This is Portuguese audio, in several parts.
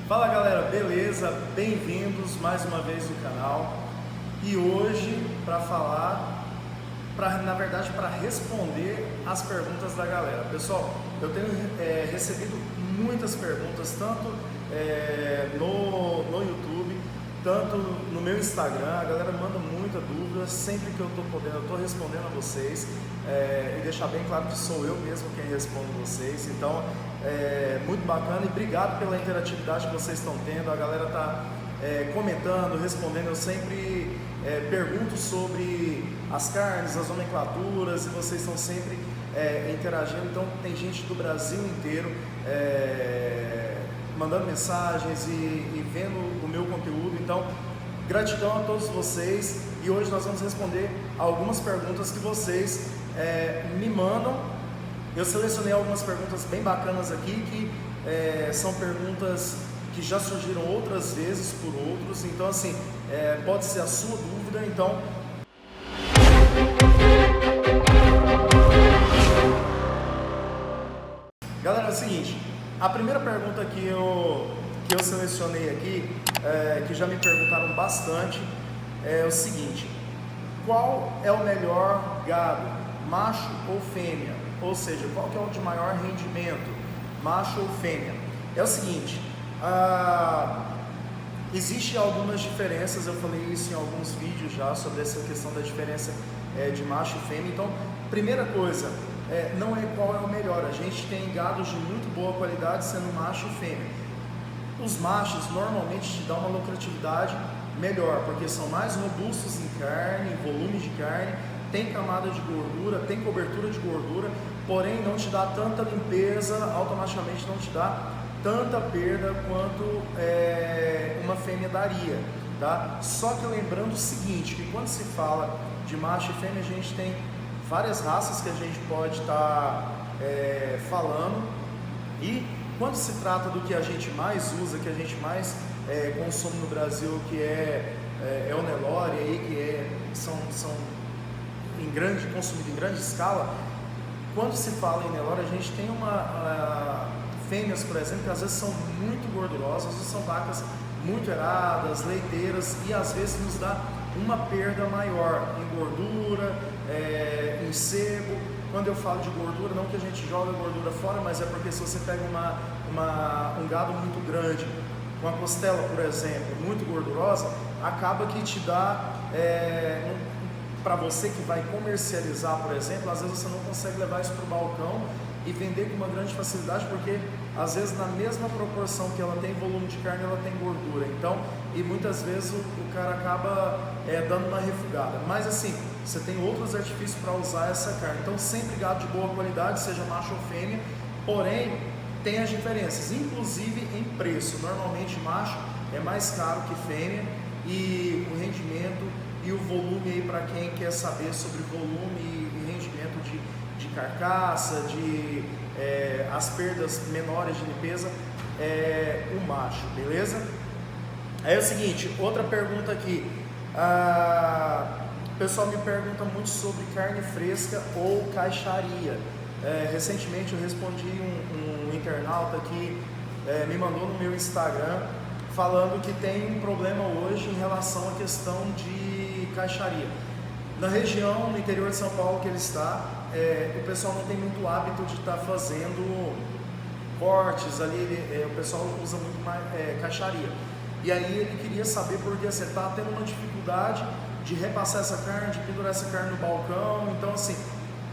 Fala galera, beleza? Bem-vindos mais uma vez no canal. E hoje para falar, na verdade para responder as perguntas da galera. Pessoal, eu tenho recebido muitas perguntas, tanto no YouTube, tanto no meu Instagram. A galera manda muita dúvida, sempre que eu estou podendo, eu estou respondendo a vocês, e deixar bem claro que sou eu mesmo quem responde vocês. Então, muito bacana e obrigado pela interatividade que vocês estão tendo. A galera está comentando, respondendo. Eu sempre pergunto sobre as carnes, as nomenclaturas, e vocês estão sempre interagindo. Então, tem gente do Brasil inteiro mandando mensagens e vendo o meu conteúdo. Então, gratidão a todos vocês, e hoje nós vamos responder algumas perguntas que vocês me mandam. Eu selecionei algumas perguntas bem bacanas aqui, que são perguntas que já surgiram outras vezes por outros. Então, assim, pode ser a sua dúvida. Então, galera, é o seguinte, a primeira pergunta que eu selecionei aqui, que já me perguntaram bastante, é o seguinte: qual é o melhor gado, macho ou fêmea? Ou seja, qual que é o de maior rendimento, macho ou fêmea? É o seguinte, existe algumas diferenças. Eu falei isso em alguns vídeos já sobre essa questão da diferença de macho e fêmea. Então, primeira coisa, não é qual é o melhor. A gente tem gados de muito boa qualidade sendo macho e fêmea. Os machos normalmente te dão uma lucratividade melhor, porque são mais robustos em carne, em volume de carne, tem camada de gordura, tem cobertura de gordura, porém não te dá tanta limpeza, automaticamente não te dá tanta perda quanto uma fêmea daria, tá? Só que lembrando o seguinte, que quando se fala de macho e fêmea, a gente tem várias raças que a gente pode estar falando, e quando se trata do que a gente mais usa, que a gente mais consome no Brasil, que é o Nelore, aí, que são consumido em grande escala. Quando se fala em Nelore, a gente tem fêmeas, por exemplo, que às vezes são muito gordurosas, são vacas muito eradas, leiteiras, e às vezes nos dá uma perda maior em gordura, em sebo. Quando eu falo de gordura, não que a gente joga gordura fora, mas é porque se você pega um gado muito grande, uma costela, por exemplo, muito gordurosa, acaba que te dá, para você que vai comercializar, por exemplo, às vezes você não consegue levar isso para o balcão e vender com uma grande facilidade, porque às vezes na mesma proporção que ela tem volume de carne, ela tem gordura. Então, e muitas vezes o cara acaba dando uma refugada. Mas assim, você tem outros artifícios para usar essa carne. Então, sempre gado de boa qualidade, seja macho ou fêmea, porém tem as diferenças, inclusive em preço. Normalmente macho é mais caro que fêmea, e o rendimento e o volume aí, para quem quer saber sobre volume e rendimento de carcaça, as perdas menores de limpeza, o macho, beleza? Aí é o seguinte, outra pergunta aqui, o pessoal me pergunta muito sobre carne fresca ou caixaria. Recentemente eu respondi um internauta que me mandou no meu Instagram falando que tem um problema hoje em relação à questão de caixaria. Na região, no interior de São Paulo que ele está, o pessoal não tem muito hábito de estar fazendo cortes ali, o pessoal usa muito mais caixaria. E aí ele queria saber, porque você está tendo uma dificuldade de repassar essa carne, de pendurar essa carne no balcão. Então, assim,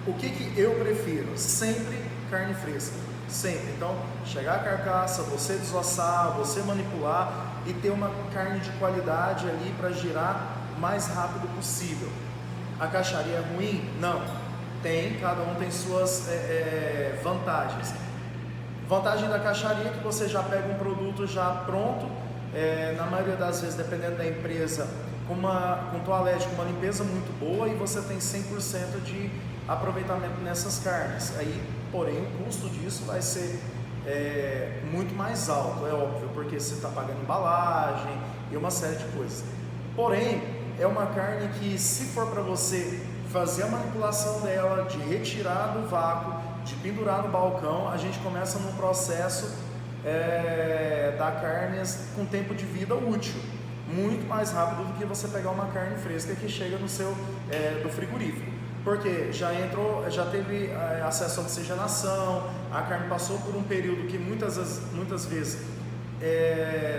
o que eu prefiro? Sempre carne fresca, sempre. Então, chegar a carcaça, você desossar, você manipular e ter uma carne de qualidade ali para girar o mais rápido possível. A caixaria é ruim? Não. Cada um tem suas vantagens. Vantagem da caixaria é que você já pega um produto já pronto, na maioria das vezes, dependendo da empresa, com toalete, com uma limpeza muito boa, e você tem 100% de aproveitamento nessas carnes. Aí, porém, o custo disso vai ser muito mais alto, é óbvio, porque você está pagando embalagem e uma série de coisas. Porém, é uma carne que, se for para você fazer a manipulação dela, de retirar do vácuo, de pendurar no balcão, a gente começa num processo dar carnes com tempo de vida útil, muito mais rápido do que você pegar uma carne fresca que chega no seu do frigorífico, porque já teve acesso à oxigenação, a carne passou por um período que muitas vezes,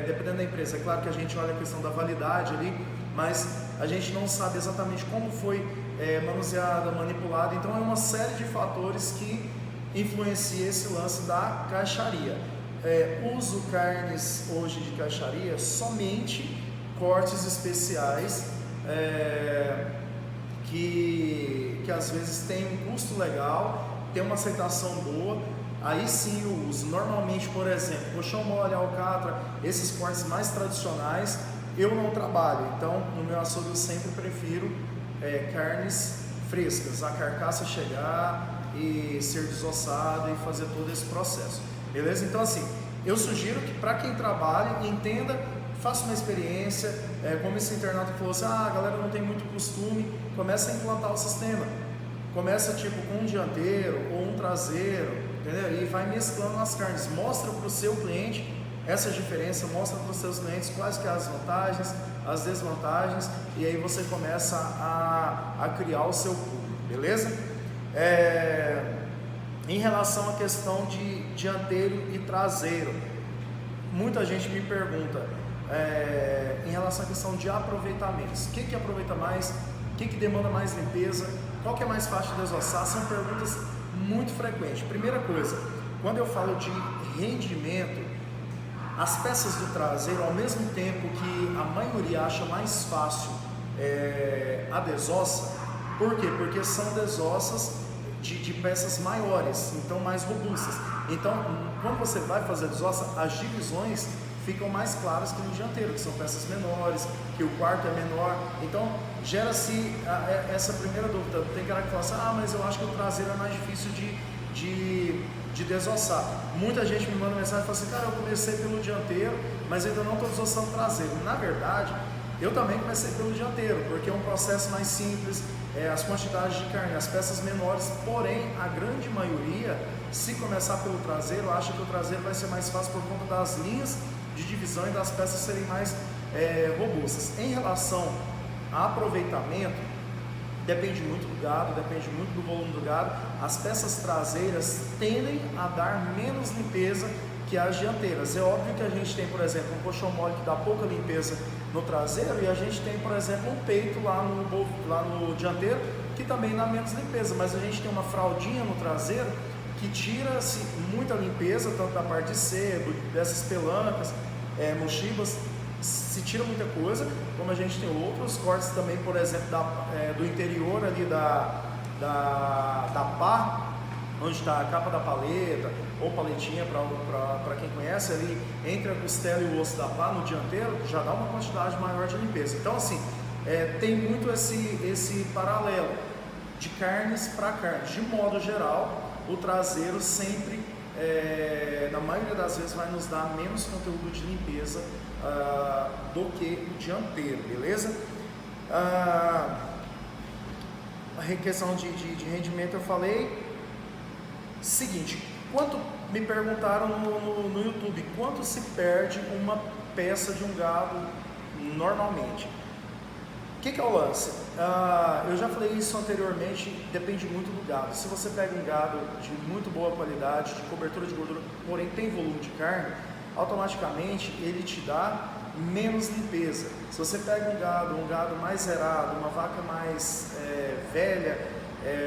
dependendo da empresa, é claro que a gente olha a questão da validade ali, mas a gente não sabe exatamente como foi manuseada, manipulada, então é uma série de fatores que influencia esse lance da caixaria. Uso carnes hoje de caixaria somente cortes especiais, que às vezes tem um custo legal, tem uma aceitação boa, aí sim eu uso. Normalmente, por exemplo, colchão mole, alcatra, esses cortes mais tradicionais, eu não trabalho, então no meu açougue eu sempre prefiro carnes frescas, a carcaça chegar e ser desossada e fazer todo esse processo, beleza? Então assim, eu sugiro que para quem trabalha, entenda, faça uma experiência, como esse internauta falou assim, a galera não tem muito costume, começa a implantar o sistema, começa tipo com um dianteiro ou um traseiro, entendeu? E vai mesclando as carnes, mostra para o seu cliente essa diferença, mostra para os seus clientes quais que são as vantagens, as desvantagens, e aí você começa a criar o seu público, beleza? Em relação à questão de dianteiro e traseiro, muita gente me pergunta em relação à questão de aproveitamentos, o que aproveita mais, o que demanda mais limpeza, qual que é mais fácil de desossar, são perguntas muito frequentes. Primeira coisa, quando eu falo de rendimento, as peças do traseiro, ao mesmo tempo que a maioria acha mais fácil a desossa, por quê? Porque são desossas de peças maiores, então mais robustas. Então, quando você vai fazer a desossa, as divisões ficam mais claras que no dianteiro, que são peças menores, que o quarto é menor. Então, gera-se essa primeira dúvida. Tem cara que fala assim, mas eu acho que o traseiro é mais difícil de desossar. Muita gente me manda mensagem e fala assim, cara, eu comecei pelo dianteiro, mas ainda não estou desossando o traseiro. Na verdade, eu também comecei pelo dianteiro, porque é um processo mais simples, as quantidades de carne, as peças menores, porém, a grande maioria, se começar pelo traseiro, acha que o traseiro vai ser mais fácil por conta das linhas de divisão e das peças serem mais robustas. Em relação a aproveitamento, depende muito do gado, depende muito do volume do gado. As peças traseiras tendem a dar menos limpeza que as dianteiras. É óbvio que a gente tem, por exemplo, um colchão mole que dá pouca limpeza no traseiro, e a gente tem, por exemplo, um peito lá no dianteiro que também dá menos limpeza, mas a gente tem uma fraldinha no traseiro que tira-se muita limpeza, tanto da parte de sebo, dessas pelancas, mochibas, se tira muita coisa, como a gente tem outros cortes também, por exemplo, do interior ali da pá, onde está a capa da paleta, ou paletinha, para quem conhece, ali entre a costela e o osso da pá no dianteiro, já dá uma quantidade maior de limpeza. Então assim, tem muito esse paralelo de carnes para carnes. De modo geral, o traseiro sempre, na maioria das vezes, vai nos dar menos conteúdo de limpeza do que o dianteiro, beleza? A questão de rendimento eu falei. Seguinte, me perguntaram no YouTube, quanto se perde uma peça de um gado normalmente? O que é o lance? Eu já falei isso anteriormente, depende muito do gado. Se você pega um gado de muito boa qualidade, de cobertura de gordura, porém tem volume de carne, automaticamente ele te dá menos limpeza. Se você pega um gado mais zerado, uma vaca mais velha,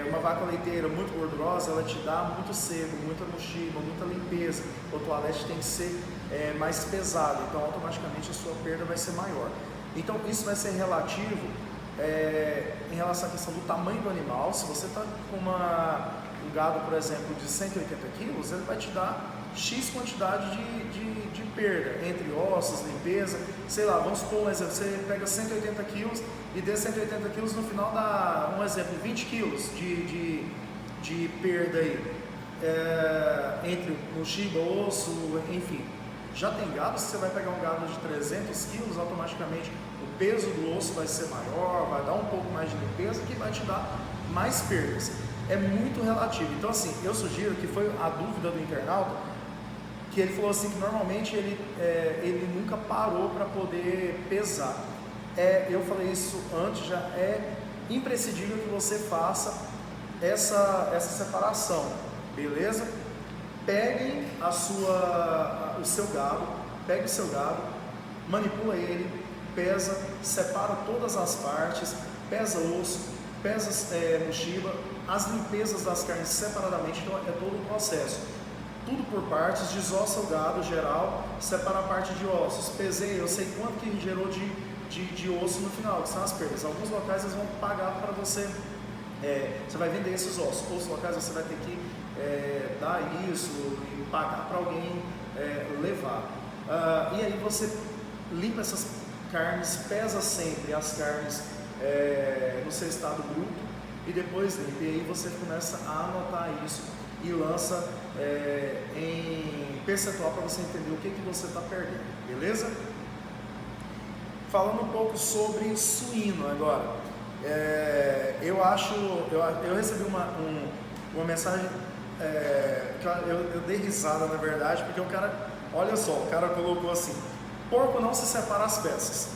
uma vaca leiteira muito gordurosa, ela te dá muito sebo, muita mochiba, muita limpeza. O toalete tem que ser mais pesado, então automaticamente a sua perda vai ser maior. Então isso vai ser relativo em relação à questão do tamanho do animal. Se você está com um gado, por exemplo, de 180 quilos, ele vai te dar X quantidade de perda, entre ossos, limpeza, sei lá, vamos supor um exemplo, você pega 180 quilos e desses 180 quilos no final dá, um exemplo, 20 quilos de perda aí, entre mochiba, osso, enfim. Já tem gado, se você vai pegar um gado de 300 quilos, automaticamente o peso do osso vai ser maior, vai dar um pouco mais de limpeza, que vai te dar mais perdas. É muito relativo. Então assim, eu sugiro, que foi a dúvida do internauta, que ele falou assim que normalmente ele nunca parou para poder pesar. Eu falei isso antes, já é imprescindível que você faça essa separação, beleza? Pegue o seu gado, manipula ele, pesa, separa todas as partes, pesa osso, pesa mochila, as limpezas das carnes separadamente, então é todo o processo. Tudo por partes, desossa o gado geral, separa a parte de ossos, pesei, eu sei quanto que gerou de osso no final, que são as perdas. Alguns locais eles vão pagar para você, você vai vender esses ossos. Outros locais você vai ter que dar isso e pagar para alguém levar. E aí você limpa essas carnes, pesa sempre as carnes no seu estado bruto e depois limpa. E aí você começa a anotar isso e lança em percentual para você entender o que você está perdendo, beleza? Falando um pouco sobre suíno agora, eu recebi uma mensagem que eu dei risada na verdade, porque o cara, olha só, o cara colocou assim: porco não se separa as peças,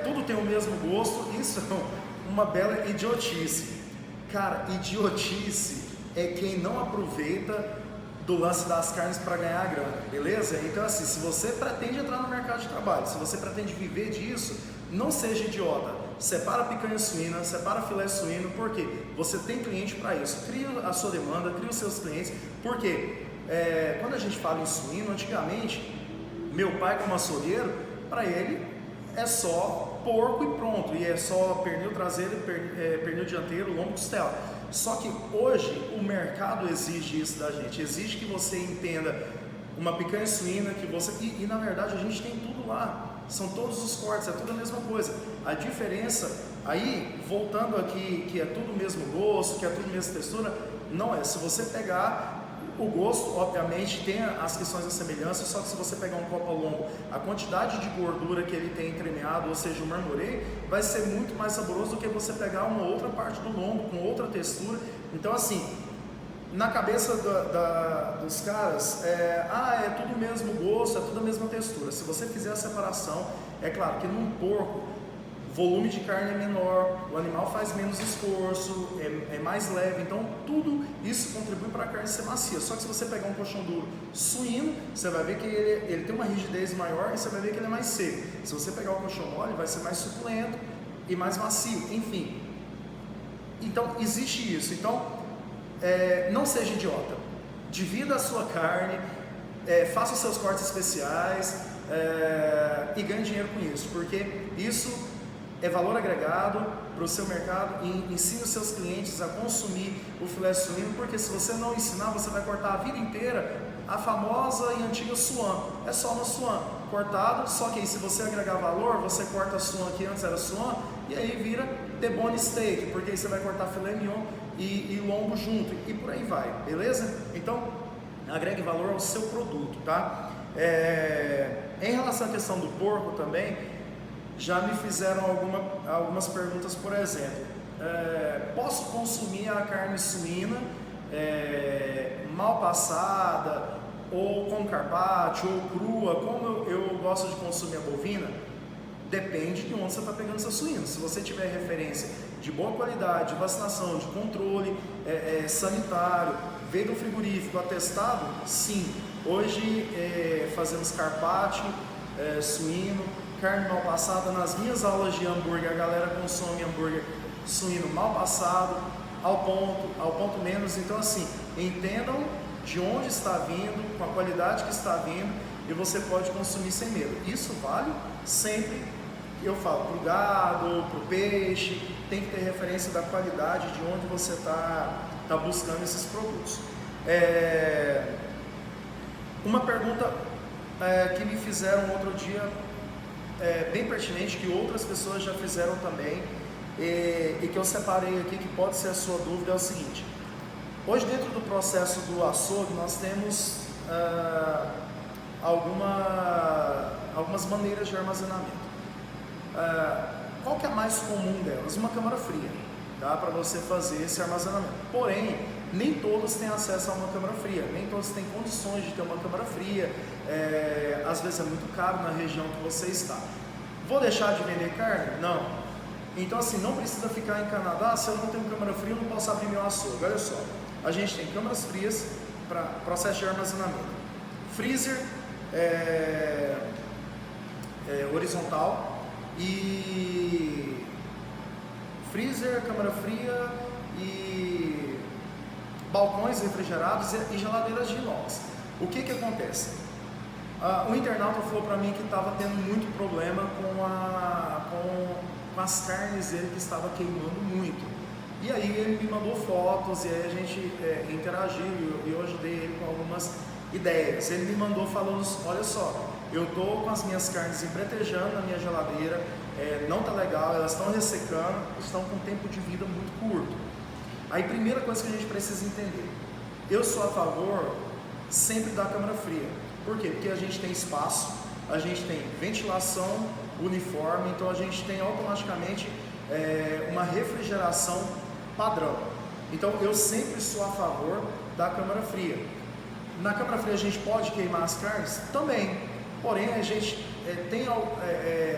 tudo tem o mesmo gosto. Isso é uma bela idiotice, cara. Idiotice é quem não aproveita do lance das carnes para ganhar grana, beleza? Então assim, se você pretende entrar no mercado de trabalho, se você pretende viver disso, não seja idiota. Separa picanha suína, separa filé suíno, porque você tem cliente para isso. Cria a sua demanda, cria os seus clientes, porque quando a gente fala em suíno, antigamente, meu pai como açougueiro, para ele é só porco e pronto, e é só pernil traseiro, pernil dianteiro, lombo, costela. Só que hoje o mercado exige isso da gente, exige que você entenda uma picanha suína, que você e na verdade a gente tem tudo lá, são todos os cortes, é tudo a mesma coisa. A diferença aí, voltando aqui, que é tudo o mesmo gosto, que é tudo a mesma textura, não é. Se você pegar o gosto, obviamente tem as questões da semelhança, só que se você pegar um copo ao lombo, a quantidade de gordura que ele tem entremeado, ou seja, o marmoreio, vai ser muito mais saboroso do que você pegar uma outra parte do lombo, com outra textura. Então assim, na cabeça dos caras, é tudo o mesmo gosto, é tudo a mesma textura. Se você fizer a separação, é claro que num porco, volume de carne é menor, o animal faz menos esforço, é mais leve, então tudo isso contribui para a carne ser macia. Só que se você pegar um colchão duro suíno, você vai ver que ele tem uma rigidez maior e você vai ver que ele é mais seco. Se você pegar o colchão mole, vai ser mais suculento e mais macio, enfim. Então existe isso. Então não seja idiota, divida a sua carne, faça os seus cortes especiais e ganhe dinheiro com isso, porque isso é valor agregado para o seu mercado e ensine os seus clientes a consumir o filé suíno, porque se você não ensinar, você vai cortar a vida inteira a famosa e antiga suan. É só uma suan cortado, só que aí se você agregar valor, você corta a suan que antes era suan e aí vira T-bone steak, porque aí você vai cortar filé mignon e lombo junto e por aí vai, beleza? Então agregue valor ao seu produto, tá? Em relação à questão do porco também, já me fizeram algumas perguntas, por exemplo, posso consumir a carne suína mal passada, ou com carpaccio, ou crua, como eu gosto de consumir a bovina? Depende de onde você está pegando essa suína. Se você tiver referência de boa qualidade, de vacinação, de controle sanitário, veio do frigorífico, atestado, sim. Hoje fazemos carpaccio, suíno, carne mal passada. Nas minhas aulas de hambúrguer, a galera consome hambúrguer suíno mal passado, ao ponto menos. Então assim, entendam de onde está vindo, com a qualidade que está vindo, e você pode consumir sem medo. Isso vale sempre, eu falo, para o gado, para o peixe, tem que ter referência da qualidade de onde você está buscando esses produtos. Uma pergunta que me fizeram outro dia, bem pertinente, que outras pessoas já fizeram também, e que eu separei aqui, que pode ser a sua dúvida, é o seguinte: hoje dentro do processo do açougue nós temos algumas maneiras de armazenamento. Qual que é a mais comum delas? Uma câmara fria. tá? Para você fazer esse armazenamento. Porém, nem todos têm acesso a uma câmara fria, nem todos têm condições de ter uma câmara fria, às vezes é muito caro na região que você está. Vou deixar de vender carne? Não. Então assim, não precisa ficar encanado, se eu não tenho câmara fria eu não posso abrir meu açougue. Olha só, a gente tem câmaras frias para processo de armazenamento, freezer horizontal e freezer, câmara fria e balcões refrigerados e geladeiras de inox. O que acontece? O internauta falou para mim que estava tendo muito problema com as carnes dele, que estava queimando muito. E aí ele me mandou fotos e aí a gente interagiu e eu ajudei ele com algumas ideias. Ele me mandou falando, olha só, eu estou com as minhas carnes empretejando na minha geladeira, não está legal, elas estão ressecando, estão com tempo de vida muito curto. Aí, primeira coisa que a gente precisa entender, eu sou a favor sempre da câmara fria. Por quê? Porque a gente tem espaço, a gente tem ventilação uniforme, então a gente tem automaticamente uma refrigeração padrão. Então eu sempre sou a favor da câmara fria. Na câmara fria a gente pode queimar as carnes? Também, porém a gente tem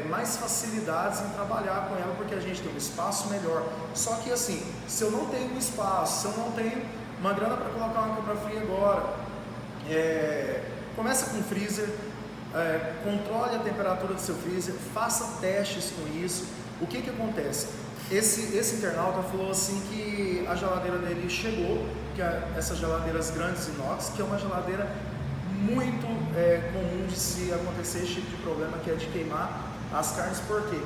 mais facilidades em trabalhar com ela, porque a gente tem um espaço melhor. Só que assim, se eu não tenho um espaço, se eu não tenho uma grana para colocar uma câmara fria agora, começa com freezer, controle a temperatura do seu freezer, faça testes com isso. O que acontece? Esse internauta falou assim que a geladeira dele chegou, que essas geladeiras grandes inox, que é uma geladeira muito comum de se acontecer esse tipo de problema, que é de queimar as carnes. Por quê?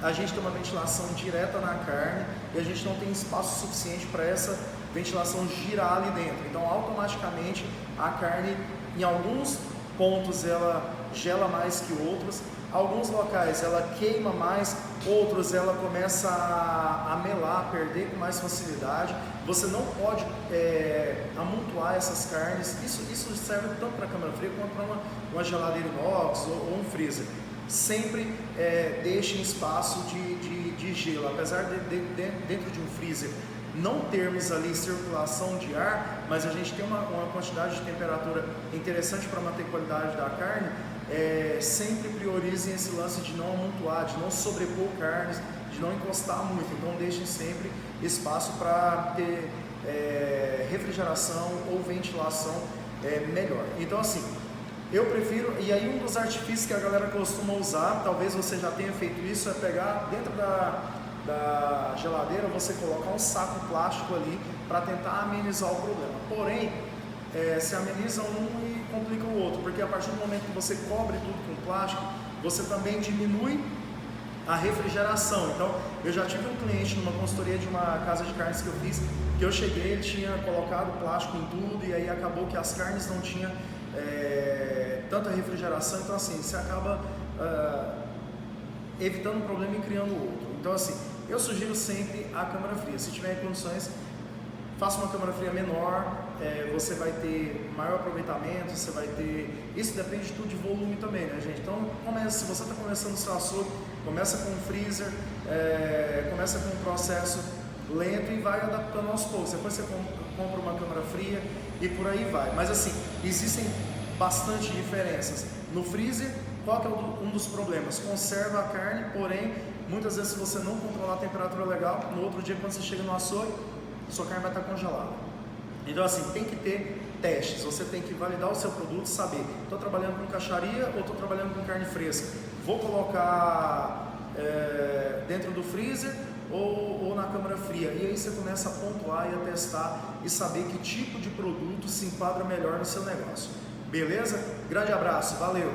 A gente tem uma ventilação direta na carne e a gente não tem espaço suficiente para essa ventilação girar ali dentro. Então automaticamente a carne, em alguns pontos ela gela mais que outros, alguns locais ela queima mais, outros ela começa a melar, a perder com mais facilidade. Você não pode amontoar essas carnes. Isso serve tanto para a câmara fria quanto para uma geladeira inox ou um freezer. Sempre deixem espaço de gelo, apesar de dentro de um freezer não termos ali circulação de ar, mas a gente tem uma quantidade de temperatura interessante para manter a qualidade da carne. Sempre priorizem esse lance de não amontoar, de não sobrepor carnes, de não encostar muito. Então deixem sempre espaço para ter refrigeração ou ventilação melhor. Então assim, eu prefiro, e aí um dos artifícios que a galera costuma usar, talvez você já tenha feito isso, é pegar dentro da geladeira, você colocar um saco plástico ali para tentar amenizar o problema. Porém, se ameniza um e complica o outro, porque a partir do momento que você cobre tudo com plástico, você também diminui a refrigeração. Então, eu já tive um cliente numa consultoria de uma casa de carnes que eu fiz, que eu cheguei, ele tinha colocado plástico em tudo e aí acabou que as carnes não tinham tanta refrigeração. Então assim, você acaba evitando um problema e criando outro. Então assim, eu sugiro sempre a câmara fria. Se tiver condições, faça uma câmara fria menor, você vai ter maior aproveitamento, você vai ter... Isso depende de tudo, de volume também, né, gente? Então, se você está começando o seu açougue, começa com um freezer, começa com um processo lento e vai adaptando aos poucos. Depois você compra uma câmara fria e por aí vai. Mas assim, existem bastante diferenças. No freezer, qual que é um dos problemas? Conserva a carne, porém, muitas vezes se você não controlar a temperatura legal, no outro dia quando você chega no açougue, sua carne vai estar congelada. Então assim, tem que ter testes, você tem que validar o seu produto, saber, estou trabalhando com caixaria ou estou trabalhando com carne fresca? Vou colocar dentro do freezer ou na câmara fria? E aí você começa a pontuar e a testar e saber que tipo de produto se enquadra melhor no seu negócio. Beleza? Grande abraço, valeu!